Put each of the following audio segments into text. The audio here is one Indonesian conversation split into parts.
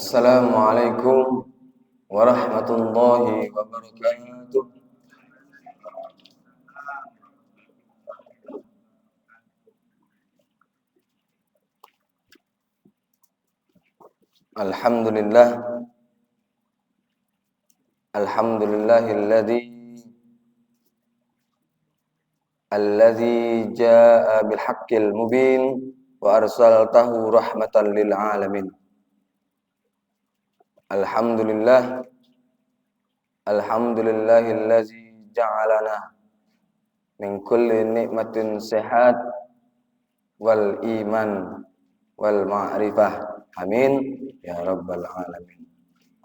Assalamualaikum warahmatullahi wabarakatuh. Alhamdulillah, alladzi jaa bil haqqil mubin wa arsaltahu rahmatan lil alamin. Alhamdulillah, alhamdulillahilladzi ja'alana min kulli nikmatin sehat wal iman wal ma'rifah. Amin ya rabbal alamin.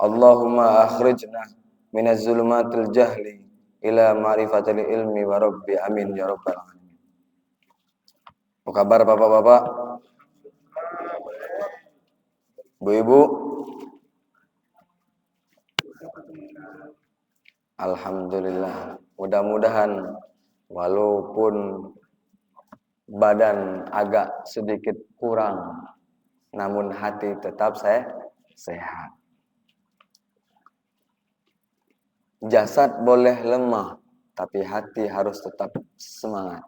Allahumma akhrijna minaz zulumatil jahli ila ma'rifatil ilmi wa rabbi. Amin ya rabbal alamin. Apa kabar bapak-bapak, ibu-ibu? Alhamdulillah. Mudah-mudahan walaupun badan agak sedikit kurang, namun hati tetap sehat. Jasad boleh lemah, tapi hati harus tetap semangat.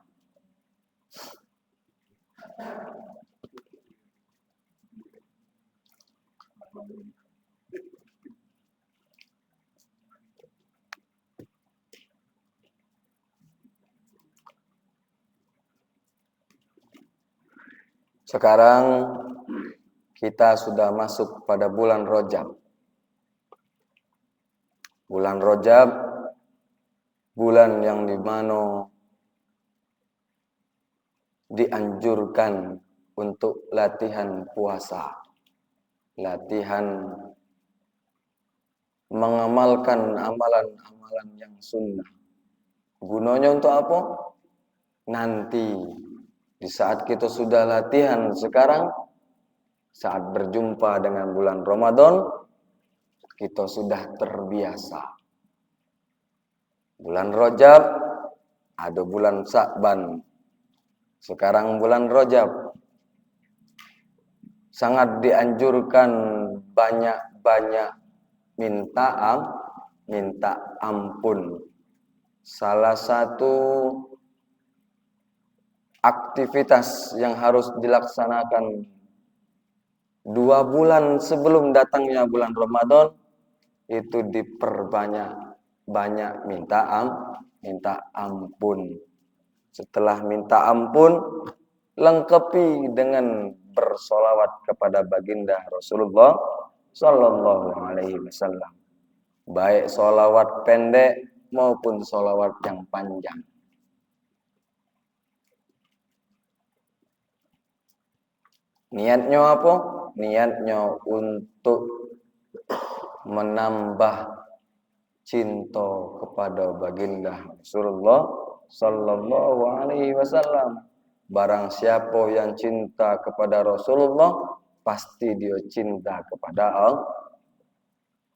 Sekarang kita sudah masuk pada bulan Rajab. Bulan Rajab, bulan yang dimana dianjurkan untuk latihan puasa, latihan mengamalkan amalan-amalan yang sunnah. Gunanya untuk apa? Nanti di saat kita sudah latihan sekarang, saat berjumpa dengan bulan Ramadan, kita sudah terbiasa. Bulan Rajab, ada bulan Sya'ban. Sekarang bulan Rajab. Sangat dianjurkan banyak-banyak minta ampun. Salah satu aktivitas yang harus dilaksanakan 2 bulan sebelum datangnya bulan Ramadan itu banyak minta ampun. Setelah minta ampun, lengkapi dengan bersolawat kepada baginda Rasulullah Sallallahu Alaihi Wasallam. Baik solawat pendek maupun solawat yang panjang. Niatnya apa? Niatnya untuk menambah cinta kepada baginda Rasulullah Sallallahu Alaihi Wasallam. Barang siapa yang cinta kepada Rasulullah, pasti dia cinta kepada Allah.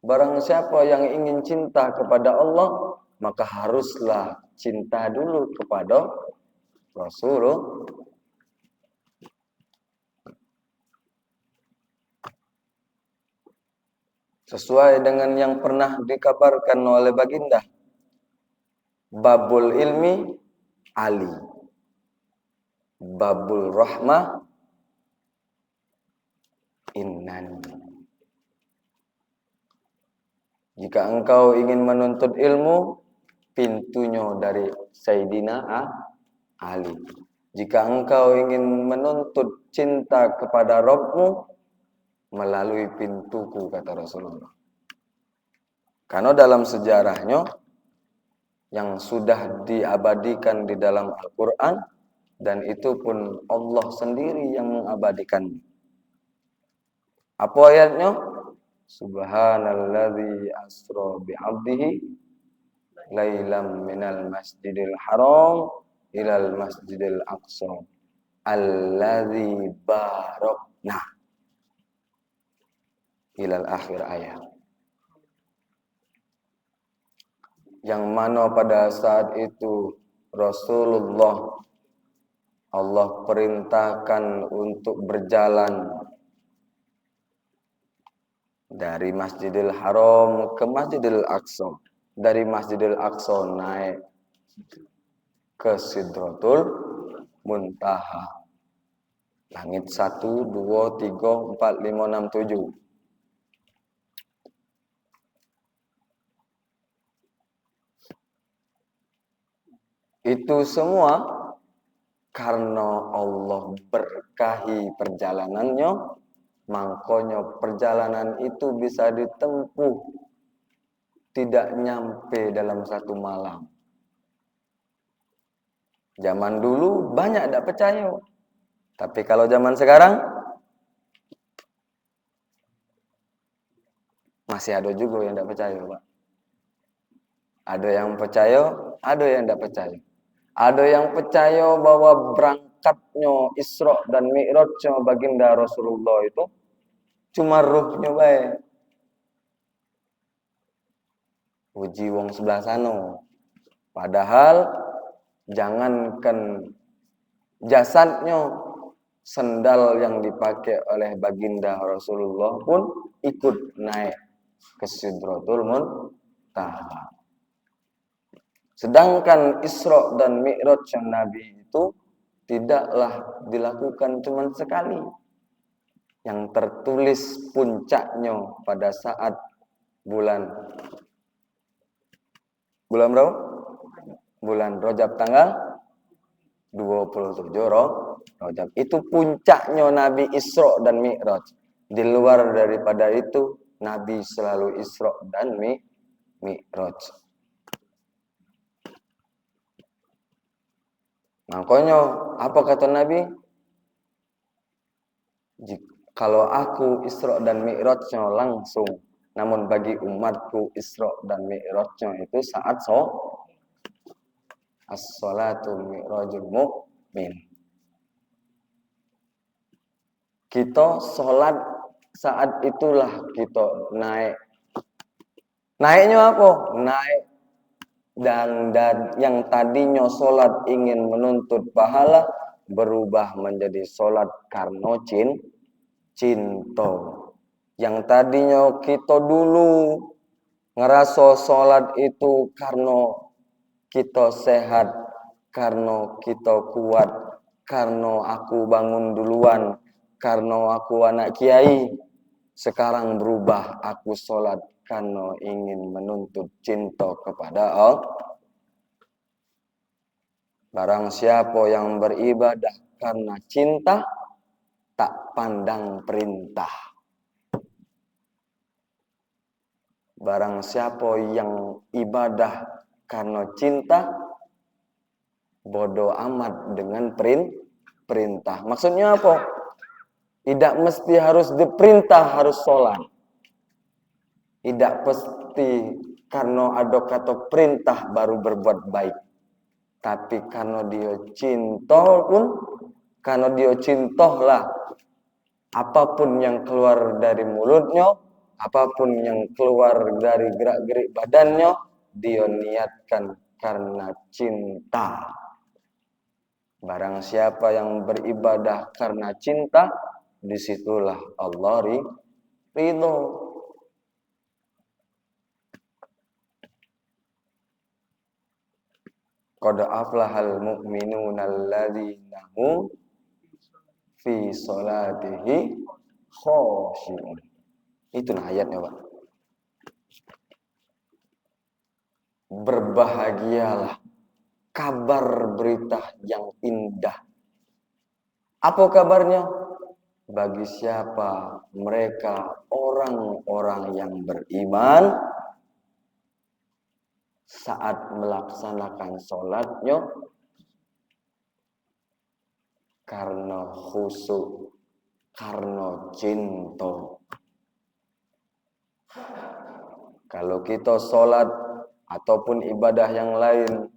Barang siapa yang ingin cinta kepada Allah, maka haruslah cinta dulu kepada Rasulullah. Sesuai dengan yang pernah dikabarkan oleh baginda, babul ilmi Ali, babul rahmah innani. Jika engkau ingin menuntut ilmu, pintunya dari Sayyidina Ali. Jika engkau ingin menuntut cinta kepada Rabbmu, melalui pintuku, kata Rasulullah. Karena dalam sejarahnya yang sudah diabadikan di dalam Al-Quran, dan itu pun Allah sendiri yang mengabadikan. Apa ayatnya? Subhanalladzi asra bi'abdihi lailam minal masjidil haram ilal masjidil aqsa alladzi barakna ilal akhir ayat. Yang mana pada saat itu Rasulullah Allah perintahkan untuk berjalan Dari Masjidil Haram ke Masjidil Aqsa. Dari Masjidil Aqsa naik ke Sidratul Muntaha. Langit 1, 2, 3, 4, 5, 6, 7. Itu semua karena Allah berkahi perjalanannya, makanya perjalanan itu bisa ditempuh tidak nyampe dalam satu malam. Zaman dulu banyak tidak percaya. Tapi kalau zaman sekarang masih ada juga yang tidak percaya, Pak. Ada yang percaya, ada yang tidak percaya. Ada yang percaya bahwa berangkatnya Isra dan Mi'rajnya baginda Rasulullah itu cuma ruhnya baik. Uji wong sebelah sana. Padahal jangankan jasadnya, sendal yang dipakai oleh baginda Rasulullah pun ikut naik ke Sidratul Muntaha. Sedangkan Isra dan Mi'raj Nabi itu tidaklah dilakukan cuma sekali. Yang tertulis puncaknya pada saat bulan berapa? Bulan Rajab tanggal 27 Rajab. Itu puncaknya Nabi Isra dan Mi'raj. Di luar daripada itu, Nabi selalu Isra dan Mi'raj. Makanya, apa kata Nabi? Kalau aku Isra dan Mi'rajnya langsung, namun bagi umatku Isra dan Mi'rajnya itu saat as-salatu mi'rajul mu'min. Kita sholat saat itulah kita naik. Naiknya apa? Naik dan yang tadinya sholat ingin menuntut pahala berubah menjadi sholat karena cinta. Yang tadinya kita dulu ngerasa sholat itu karena kita sehat, karena kita kuat, karena aku bangun duluan, karena aku anak kiai. Sekarang berubah, aku sholat karena ingin menuntut cinta kepada Allah. Barang siapa yang beribadah karena cinta, tak pandang perintah. Barang siapa yang ibadah karena cinta, bodoh amat dengan perintah. Maksudnya apa? Tidak mesti harus diperintah harus sholat. Tidak pasti karena ada kata perintah baru berbuat baik. Tapi karena dia cinta pun, karena dia cintalah apapun yang keluar dari mulutnya, apapun yang keluar dari gerak-gerik badannya, dia niatkan karena cinta. Barang siapa yang beribadah karena cinta, disitulah Allah ridho. Qad aflahal mu'minuna alladzina hum fi sholatihi khoshi'un. Itu ayatnya, Pak. Berbahagialah, kabar berita yang indah. Apa kabarnya? Bagi siapa mereka orang-orang yang beriman saat melaksanakan sholatnya karena khusyuk, karena cinta. Kalau kita sholat ataupun ibadah yang lain,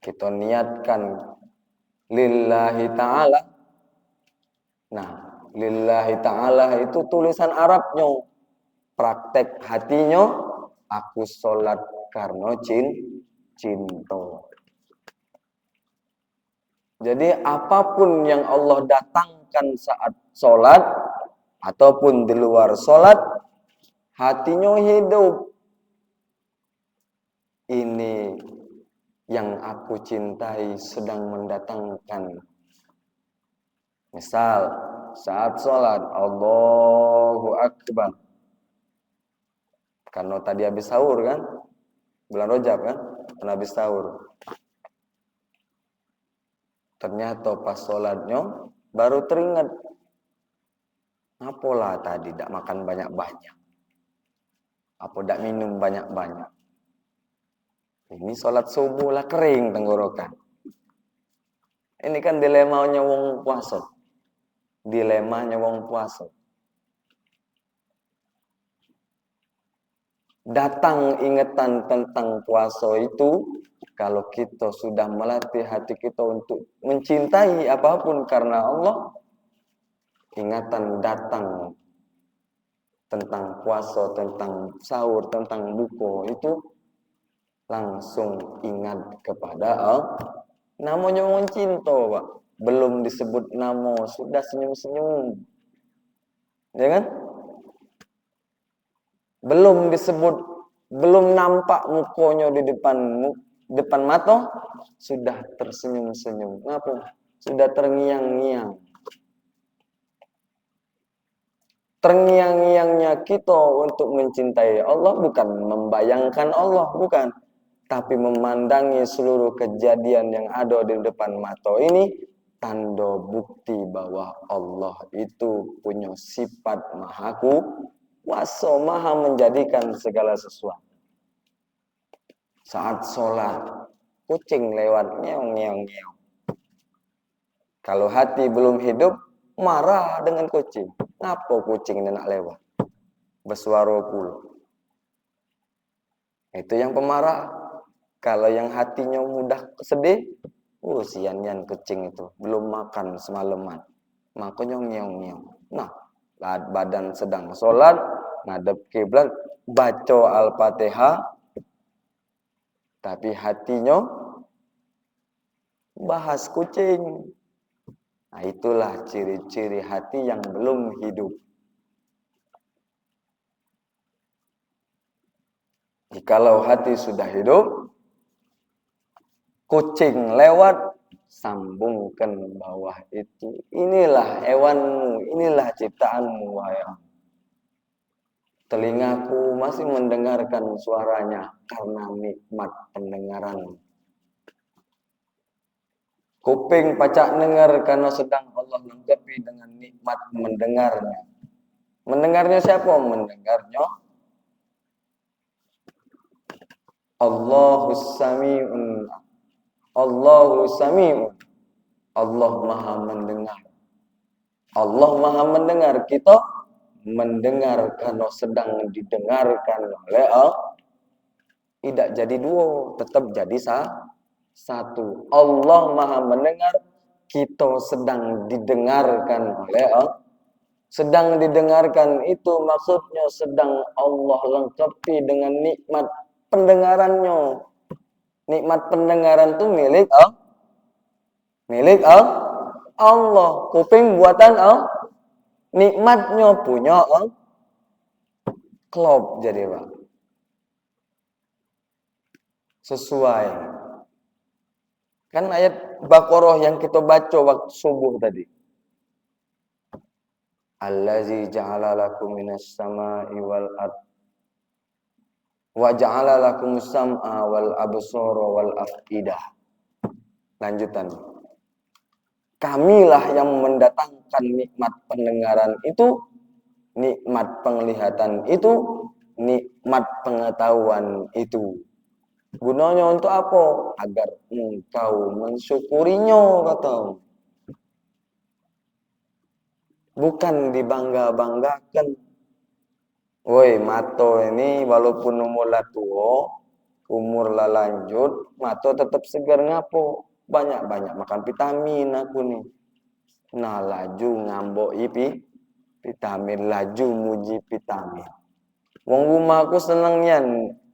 kita niatkan lillahi ta'ala. Nah, lillahi ta'ala itu tulisan Arabnya. Praktek hatinya, aku sholat karena cinta. Jadi apapun yang Allah datangkan saat sholat, ataupun di luar sholat, hatinya hidup. Ini yang aku cintai sedang mendatangkan. Misal, saat sholat, Allahu Akbar. Karena tadi habis sahur kan, bulan Rajab kan, karena habis sahur. Ternyata pas sholatnya baru teringat, apalah tadi tidak makan banyak-banyak, apa tidak minum banyak-banyak. Ini sholat subuh lah kering tenggorokan. Ini kan dilemanya wong puasa. Dilemanya wong puasa. Datang ingatan tentang puasa itu kalau kita sudah melatih hati kita untuk mencintai apapun karena Allah, ingatan datang tentang puasa, tentang sahur, tentang buka itu langsung ingat kepada Allah. Namanya orang cinta, Pak. Belum disebut nama sudah senyum-senyum. Ya kan? Belum disebut, belum nampak mukanya di depan mata, sudah tersenyum-senyum. Kenapa? Sudah terngiang-ngiang. Terngiang-ngiangnya kita untuk mencintai Allah bukan membayangkan Allah, bukan. Tapi memandangi seluruh kejadian yang ada di depan mata ini, tanda bukti bahwa Allah itu punya sifat maha kuasa, maha menjadikan segala sesuatu. Saat sholat, kucing lewat ngeong-ngeong-ngeong. Kalau hati belum hidup, marah dengan kucing. Ngapa kucing ini nak lewat? Bersuara pula. Itu yang pemarah. Kalau yang hatinya mudah sedih, sian-yan kucing itu. Belum makan semalaman. Makanya ngeong-ngeong. Nah, badan sedang sholat, ngadep kiblat, baca Al-Fatihah, tapi hatinya bahas kucing. Nah, itulah ciri-ciri hati yang belum hidup. Jikalau hati sudah hidup, kucing lewat, sambungkan bawah itu. Inilah hewanmu, inilah ciptaanmu, wahai Allah. Telingaku masih mendengarkan suaranya karena nikmat pendengaran. Kuping pacak dengar karena sedang Allah lengkapi dengan nikmat mendengarnya. Mendengarnya siapa? Mendengarnya Allahus Sami'un. Allahu Sami'un. Allah Maha mendengar. Allah Maha mendengar. Kita mendengar karena sedang didengarkan oleh Allah. Tidak jadi dua, tetap jadi satu. Allah Maha mendengar, kita sedang didengarkan oleh Allah. Sedang didengarkan itu maksudnya sedang Allah lengkapi dengan nikmat pendengarannya. Nikmat pendengaran itu milik Allah. Milik Allah. Kuping buatan Allah. Nikmatnya punya Allah. Klop jadi Pak. Sesuai. Kan ayat Baqarah yang kita baca waktu subuh tadi. Allazi ja'ala lakum minas sama'i wal ard wa ja'ala lakum sam'a wal absara wal afidah. Lanjutan. Kamilah yang mendatangkan nikmat pendengaran itu, nikmat penglihatan itu, nikmat pengetahuan itu. Gunanya untuk apa? Agar engkau mensyukurinya, kata. Bukan dibangga-banggakan. Woi, mato ini walaupun umur lah tua, umur lah lanjut, mato tetap segar ngapo. Banyak-banyak makan vitamin aku nih. Nah, laju ngambok vitamin, laju muji vitamin. Wong rumah aku senengnya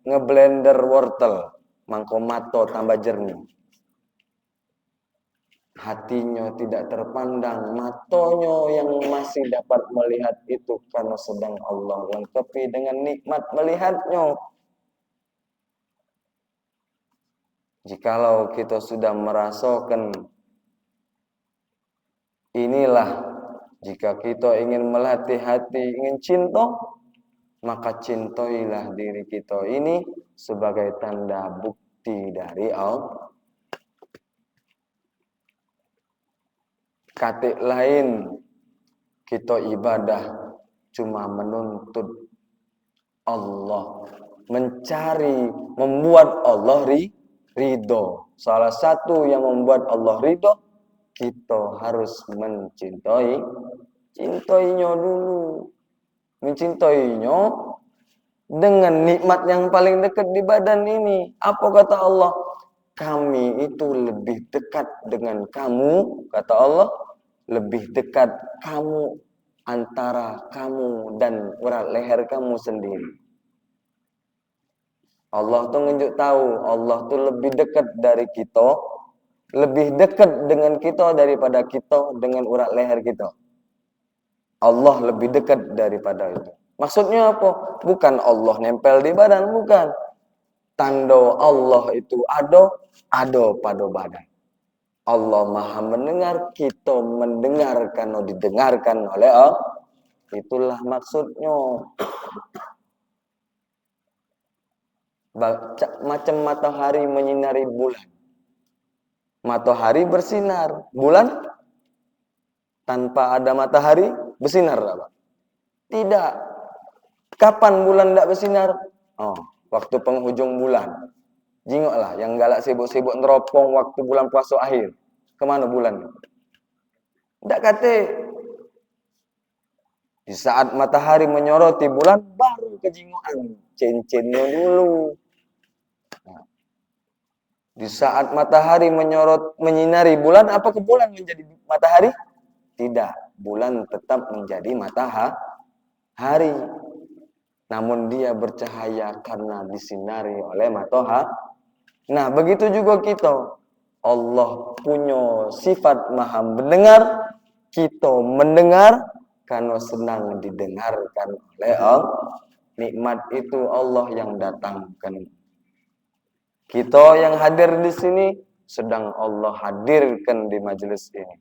ngeblender wortel, mangko mato tambah jernih. hatinya tidak terpandang, matanya yang masih dapat melihat itu karena sedang Allah lengkapi dengan nikmat melihatnya. Jikalau kita sudah merasakan inilah, jika kita ingin melatih hati, ingin cinta, maka cintailah diri kita ini sebagai tanda bukti dari Allah. Katik lain, kita ibadah cuma menuntut Allah, mencari, membuat Allah ridho. Salah satu yang membuat Allah ridho, kita harus cintainya dulu. Mencintainya dengan nikmat yang paling dekat di badan ini. Apa kata Allah? Kami itu lebih dekat dengan kamu, kata Allah, lebih dekat kamu antara kamu dan urat leher kamu sendiri. Allah tuh nunjuk tahu, Allah tuh lebih dekat dari kita, lebih dekat dengan kita daripada kita dengan urat leher kita. Allah lebih dekat daripada itu. Maksudnya apa? Bukan Allah nempel di badan, bukan. Tanda Allah itu ada pada badan. Allah Maha mendengar, kita mendengar karena didengarkan oleh Allah. Itulah maksudnya. Macam matahari menyinari bulan. Matahari bersinar, bulan tanpa ada matahari bersinar apa? Tidak. Kapan bulan tidak bersinar? Oh, waktu penghujung bulan. Jingoklah yang galak sibuk-sibuk neropong waktu bulan puasa akhir. Kemana bulan? Tidak kata. Di saat matahari menyoroti bulan, baru kejingokan. Cincinnya dulu. Nah, di saat matahari menyinari bulan, apa ke bulan menjadi matahari? Tidak. Bulan tetap menjadi matahari. Namun dia bercahaya karena disinari oleh matahari. Nah, begitu juga kita. Allah punya sifat maha mendengar. Kita mendengar karena senang didengarkan oleh Allah. Nikmat itu Allah yang datangkan. Kita yang hadir di sini sedang Allah hadirkan di majelis ini.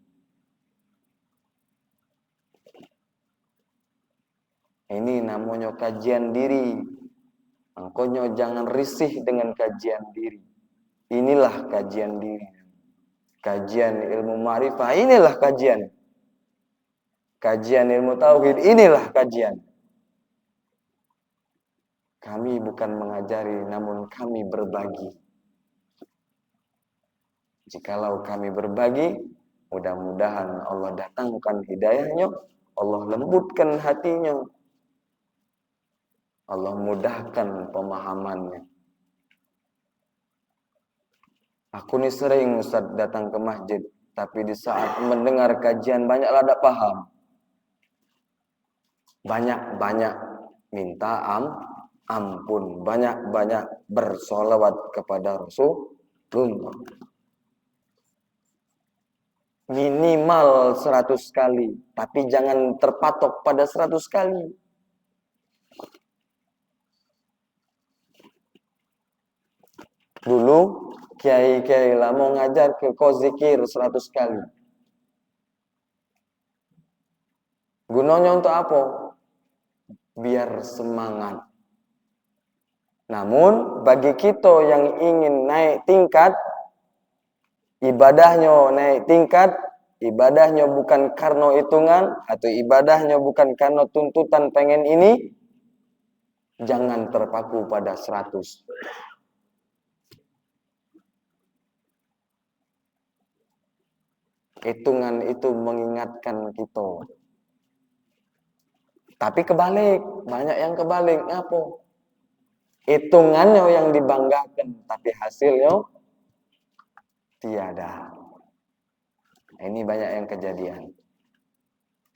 Ini namanya kajian diri. Makanya jangan risih dengan kajian diri. Inilah kajian diri. Kajian ilmu ma'rifah, inilah kajian. Kajian ilmu tauhid, inilah kajian. Kami bukan mengajari, namun kami berbagi. Jikalau kami berbagi, mudah-mudahan Allah datangkan hidayahnya, Allah lembutkan hatinya, Allah mudahkan pemahamannya. Aku ni sering Ustaz datang ke masjid, tapi di saat mendengar kajian banyaklah tak paham. Banyak-banyak minta ampun, banyak-banyak bersolawat kepada Rasulullah. Minimal 100 kali, tapi jangan terpatok pada 100 kali. Dulu kiai-kiai lah mau ngajar ke kau zikir 100 kali. Gunanya untuk apa? Biar semangat. Namun bagi kita yang ingin naik tingkat, ibadahnya naik tingkat, ibadahnya bukan karena hitungan, atau ibadahnya bukan karena tuntutan pengen ini, jangan terpaku pada 100. Hitungan itu mengingatkan kita. Tapi kebalik, banyak yang kebalik. Ngapa? Hitungannya yang dibanggakan, tapi hasilnya tiada. Ini banyak yang kejadian.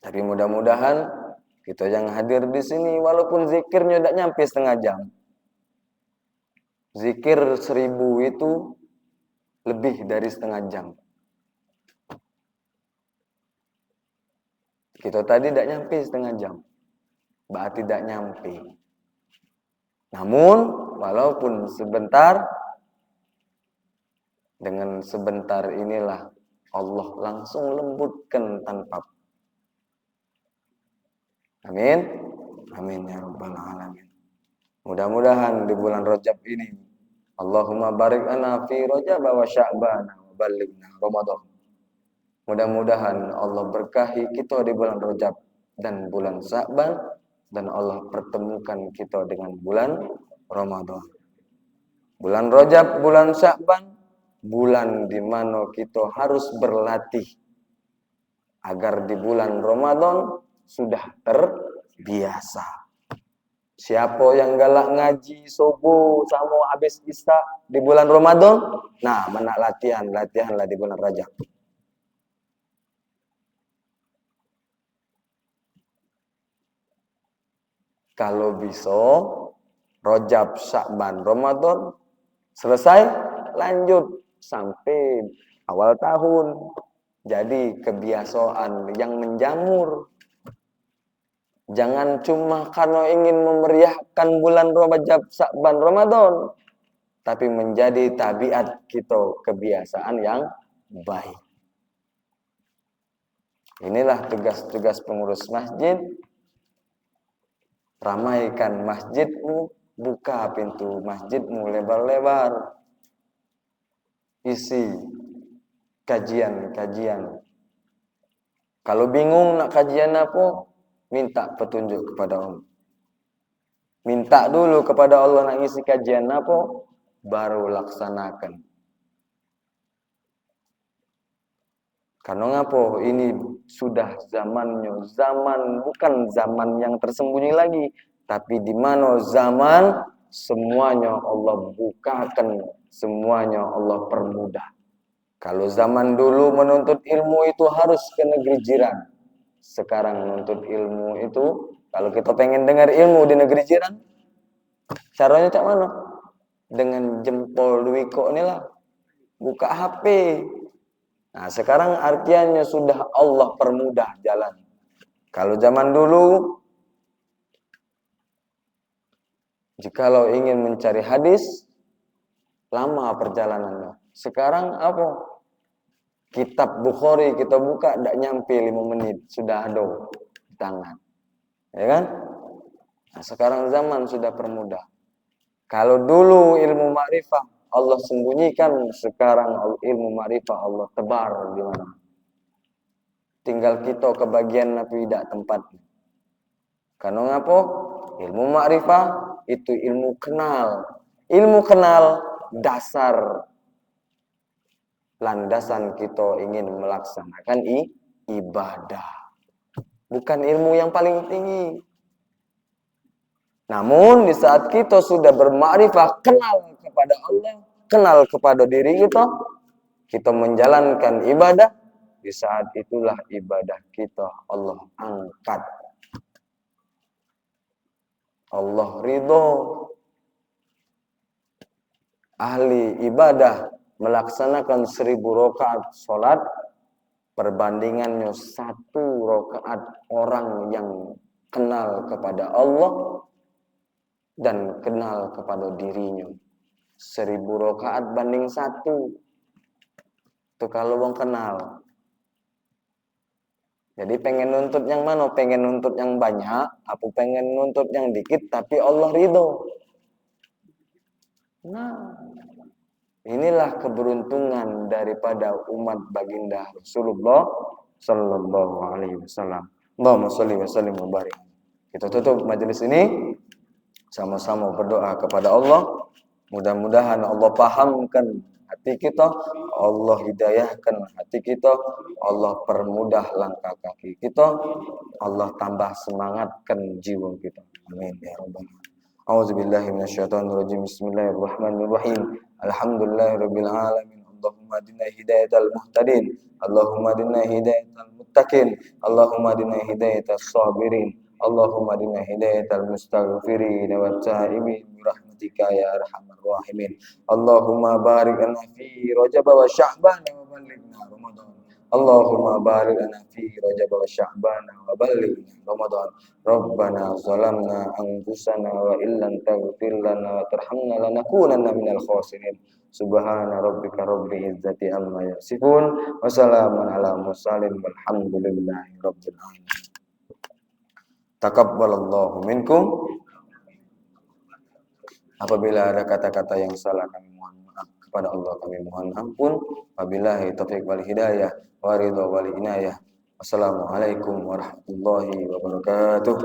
Tapi mudah-mudahan kita yang hadir di sini, walaupun zikirnya tidak nyampe setengah jam. Zikir 1000 itu lebih dari setengah jam. Kita tadi tidak nyampe setengah jam. Berarti tidak nyampe. Namun, walaupun sebentar, dengan sebentar inilah Allah langsung lembutkan tanpa. Amin. Amin ya rabbal alamin. Mudah-mudahan di bulan Rajab ini Allahumma barik lana fi Rajab wa Sya'ban wa ballighna Ramadan. Mudah-mudahan Allah berkahi kita di bulan Rajab dan bulan Sya'ban dan Allah pertemukan kita dengan bulan Ramadan. Bulan Rajab, bulan Sya'ban, bulan di mana kita harus berlatih agar di bulan Ramadan sudah terbiasa. Siapa yang galak ngaji subuh sama habis isya di bulan Ramadan, nah menak latihanlah di bulan Rajab. Kalau bisa Rajab, Sya'ban, Ramadan selesai, lanjut sampai awal tahun. Jadi kebiasaan yang menjamur. Jangan cuma karena ingin memeriahkan bulan Rajab, Sya'ban, Ramadan, tapi menjadi tabiat kita, kebiasaan yang baik. Inilah tugas-tugas pengurus masjid. Ramaikan masjidmu, buka pintu masjidmu lebar-lebar. Isi kajian-kajian. Kalau bingung nak kajian apa, minta petunjuk kepada Allah. Minta dulu kepada Allah nak isi kajian apa, baru laksanakan. Karena ngapa? Ini sudah zamannya, zaman bukan zaman yang tersembunyi lagi, tapi di mana zaman semuanya Allah bukakan, semuanya Allah permudah. Kalau zaman dulu menuntut ilmu itu harus ke negeri jiran. Sekarang menuntut ilmu itu, kalau kita pengen dengar ilmu di negeri jiran, caranya cak mana? Dengan jempol Dwiko inilah, buka HP. Nah, sekarang artiannya sudah Allah permudah jalan. Kalau zaman dulu, jikalau ingin mencari hadis, lama perjalanannya. Sekarang apa? Kitab Bukhari kita buka, tidak nyampe 5 menit, sudah ada di tangan. Ya kan? Nah, sekarang zaman sudah permudah. Kalau dulu ilmu ma'rifah Allah sembunyikan, sekarang ilmu ma'rifah Allah tebar di mana. Tinggal kita kebagian tapi tidak tempatnya. Karena ngapa? Ilmu ma'rifah itu ilmu kenal. Ilmu kenal dasar landasan kita ingin melaksanakan ibadah. Bukan ilmu yang paling tinggi. Namun di saat kita sudah bermakrifah, kenal kepada Allah, kenal kepada diri kita menjalankan ibadah, di saat itulah ibadah kita Allah angkat. Allah ridho. Ahli ibadah melaksanakan 1000 rakaat sholat, perbandingannya 1 rakaat orang yang kenal kepada Allah dan kenal kepada dirinya. 1000 rakaat banding 1. Itu kalau wong kenal. Jadi pengen nuntut yang mana? Pengen nuntut yang banyak, apa pengen nuntut yang dikit tapi Allah ridho. Nah, inilah keberuntungan daripada umat baginda Rasulullah sallallahu alaihi wasallam. Allahumma shalli wa sallim wa barik. Kita tutup majelis ini sama-sama berdoa kepada Allah. Mudah-mudahan Allah pahamkan hati kita, Allah hidayahkan hati kita, Allah permudah langkah kaki kita, Allah tambah semangatkan jiwa kita. Amin ya rabbal alamin. A'udzubillahi minasyaitonirrajim. Bismillahirrahmanirrahim. Alhamdulillahirabbil alamin. Allahumma adina hidayatal muhtadin. Allahumma adina hidayatal muttaqin. Allahumma adina hidayatas sabirin. Allahumma adina hidayatal mustaghfirin wa ta'imin birahmatika ya arhamar rahimin. Allahumma barik lana fi Rajab wa Sya'ban wa ballighna Ramadan. Allahumma barik lana fi Rajab wa Sya'ban wa ballighna Ramadan. Rabbana zalamna anfusana wa illam taghfir lana wa tarhamna lanakunanna minal khasirin. Subhana rabbika rabbil izzati amma yasifun wa salamun ala mursalin walhamdulillahi rabbil alamin. Taqabbalallahu minkum. Apabila ada kata-kata yang salah kami mohon maaf, kepada Allah kami mohon ampun. Wabillahi taufiq wal hidayah wa ridha wal inayah. Wassalamualaikum warahmatullahi wabarakatuh.